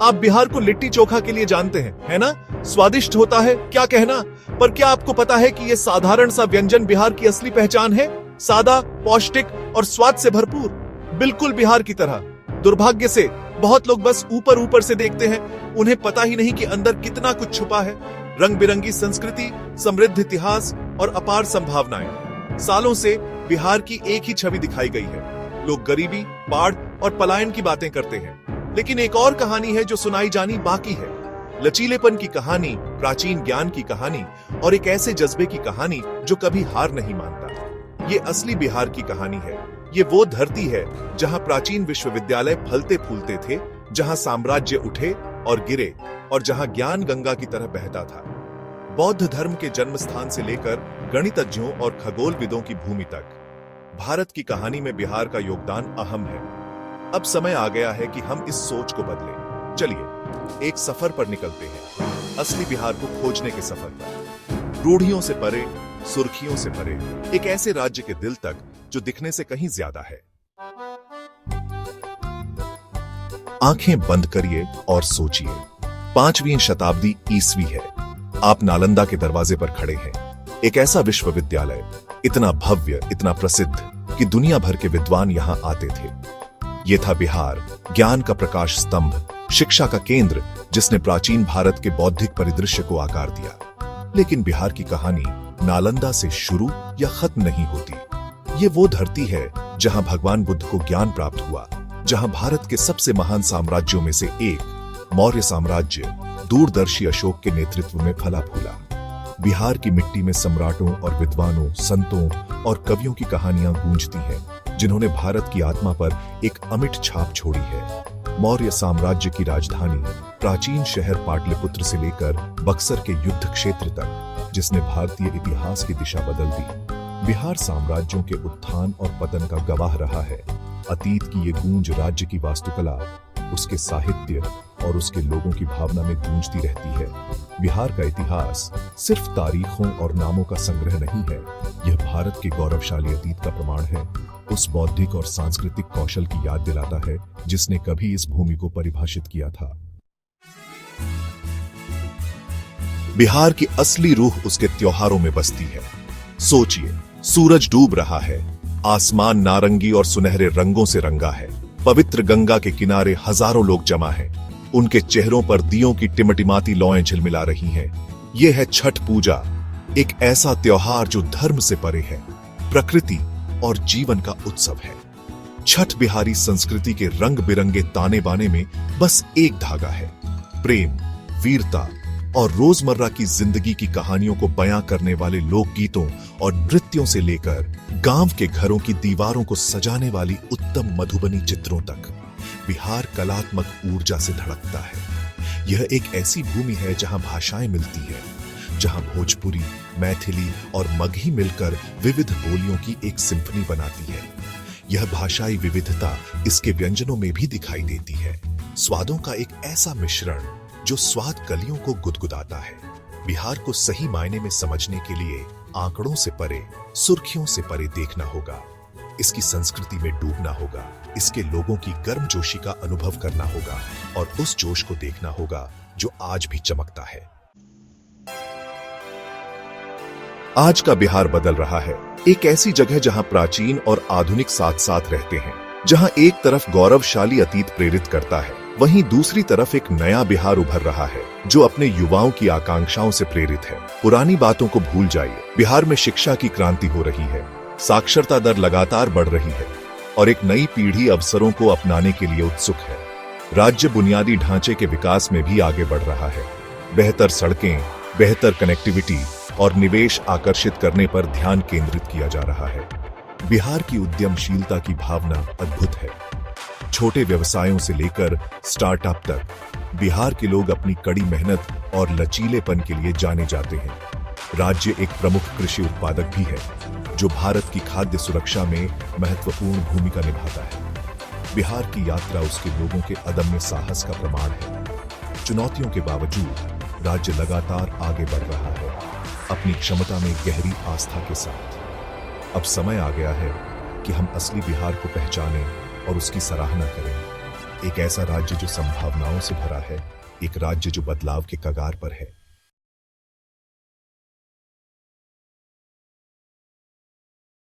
आप बिहार को लिट्टी चोखा के लिए जानते हैं, है ना? स्वादिष्ट होता है, क्या कहना। पर क्या आपको पता है कि यह साधारण सा व्यंजन बिहार की असली पहचान है? सादा, पौष्टिक और स्वाद से भरपूर, बिल्कुल बिहार की तरह। दुर्भाग्य से बहुत लोग बस ऊपर ऊपर से देखते हैं, उन्हें पता ही नहीं कि अंदर कितना कुछ छुपा है। रंग बिरंगी संस्कृति, समृद्ध इतिहास और अपार संभावनाएं। सालों से बिहार की एक ही छवि दिखाई गई है। लोग गरीबी, बाढ़ और पलायन की बातें करते हैं, लेकिन एक और कहानी है जो सुनाई जानी बाकी है। लचीलेपन की कहानी, प्राचीन ज्ञान की कहानी और एक ऐसे जज्बे की कहानी जो कभी हार नहीं मानता। ये असली बिहार की कहानी है। ये वो धरती है जहां प्राचीन विश्वविद्यालय फलते फूलते थे, जहां साम्राज्य उठे और गिरे और जहां ज्ञान गंगा की तरह बहता था। बौद्ध धर्म के जन्म स्थान से लेकर गणितज्ञों और खगोलविदों की भूमि तक भारत की कहानी में बिहार का योगदान अहम है। अब समय आ गया है कि हम इस सोच को बदलें। चलिए एक सफर पर निकलते हैं, असली बिहार को खोजने के सफर पर। रूढ़ियों से परे, सुर्खियों से परे, एक ऐसे राज्य के दिल तक जो दिखने से कहीं ज्यादा है। आंखें बंद करिए और सोचिए। 5वीं शताब्दी ईस्वी है। आप नालंदा के दरवाजे पर खड़े हैं। एक ऐसा विश्वविद्यालय, इतना भव्य, इतना प्रसिद्ध कि दुनिया भर के विद्वान यहां आते थे। यह था बिहार, ज्ञान का प्रकाश स्तंभ, शिक्षा का केंद्र, जिसने प्राचीन भारत के बौद्धिक परिदृश्य को आकार दिया। लेकिन बिहार की कहानी नालंदा से शुरू या खत्म नहीं होती। ये वो धरती है जहां भगवान बुद्ध को ज्ञान प्राप्त हुआ, जहां भारत के सबसे महान साम्राज्यों में से एक मौर्य साम्राज्य दूरदर्शी अशोक के नेतृत्व में फला फूला। बिहार की मिट्टी में सम्राटों और विद्वानों, संतों और कवियों की कहानियां गूंजती हैं, जिन्होंने भारत की आत्मा पर एक अमिट छाप छोड़ी है। मौर्य साम्राज्य की राजधानी, प्राचीन शहर पाटलिपुत्र से लेकर बक्सर के युद्ध क्षेत्र तक, जिसने भारतीय इतिहास की दिशा बदल दी। बिहार साम्राज्यों के उत्थान और पतन का गवाह रहा है। अतीत की ये गूंज राज्य की वास्तुकला, उसके साहित्य और उसके लोगों की भावना में गूंजती रहती है। बिहार का इतिहास सिर्फ तारीखों और नामों का संग्रह नहीं है, यह भारत के गौरवशाली अतीत का प्रमाण है। उस बौद्धिक और सांस्कृतिक कौशल की याद दिलाता है जिसने कभी इस भूमि को परिभाषित किया था। बिहार की असली रूह उसके त्योहारों में बसती है। सोचिए, सूरज डूब रहा है, आसमान नारंगी और सुनहरे रंगों से रंगा है। पवित्र गंगा के किनारे हजारों लोग जमा हैं। उनके चेहरों पर दियों की टिमटिमाती लौएं झिलमिला रही हैं। यह है छठ पूजा, एक ऐसा त्योहार जो धर्म से परे है, प्रकृति और जीवन का उत्सव है। छठ बिहारी संस्कृति के रंग बिरंगे ताने बाने में बस एक धागा है, प्रेम, वीरता और रोजमर्रा की जिंदगी की कहानियों को बयां करने वाले लोकगीतों और नृत्यों से लेकर गांव के घरों की दीवारों को सजाने वाली उत्तम मधुबनी चित्रों तक, बिहार कलात्मक ऊर्जा से धड़कता है। यह एक ऐसी भूमि है जहां भाषाएं मिलती हैं, जहां भोजपुरी, मैथिली और मगही मिलकर विविध बोलियों की एक सिम्फनी बनाती है। यह भाषाई विविधता इसके व्यंजनों में भी दिखाई देती है। स्वादों का एक ऐसा मिश्रण जो स्वाद कलियों को गुदगुदाता है। बिहार को सही मायने में समझने के लिए आंकड़ों से परे, सुर्खियों से परे देखना होगा। इसकी संस्कृति में डूबना होगा, इसके लोगों की गर्मजोशी का अनुभव करना होगा और उस जोश को देखना होगा जो आज भी चमकता है। आज का बिहार बदल रहा है, एक ऐसी जगह जहां प्राचीन और आधुनिक साथ साथ रहते हैं, जहां एक तरफ गौरवशाली अतीत प्रेरित करता है, वहीं दूसरी तरफ एक नया बिहार उभर रहा है जो अपने युवाओं की आकांक्षाओं से प्रेरित है। पुरानी बातों को भूल जाइए, बिहार में शिक्षा की क्रांति हो रही है, साक्षरता दर लगातार बढ़ रही है और एक नई पीढ़ी अवसरों को अपनाने के लिए उत्सुक है। राज्य बुनियादी ढांचे के विकास में भी आगे बढ़ रहा है। बेहतर सड़कें, बेहतर कनेक्टिविटी और निवेश आकर्षित करने पर ध्यान केंद्रित किया जा रहा है। बिहार की उद्यमशीलता की भावना अद्भुत है। छोटे व्यवसायों से लेकर स्टार्टअप तक बिहार के लोग अपनी कड़ी मेहनत और लचीलेपन के लिए जाने जाते हैं। राज्य एक प्रमुख कृषि उत्पादक भी है जो भारत की खाद्य सुरक्षा में महत्वपूर्ण भूमिका निभाता है। बिहार की यात्रा उसके लोगों के अदम्य साहस का प्रमाण है। चुनौतियों के बावजूद राज्य लगातार आगे बढ़ रहा है, अपनी क्षमता में गहरी आस्था के साथ। अब समय आ गया है कि हम असली बिहार को पहचानें और उसकी सराहना करें। एक ऐसा राज्य जो संभावनाओं से भरा है, एक राज्य जो बदलाव के कगार पर है।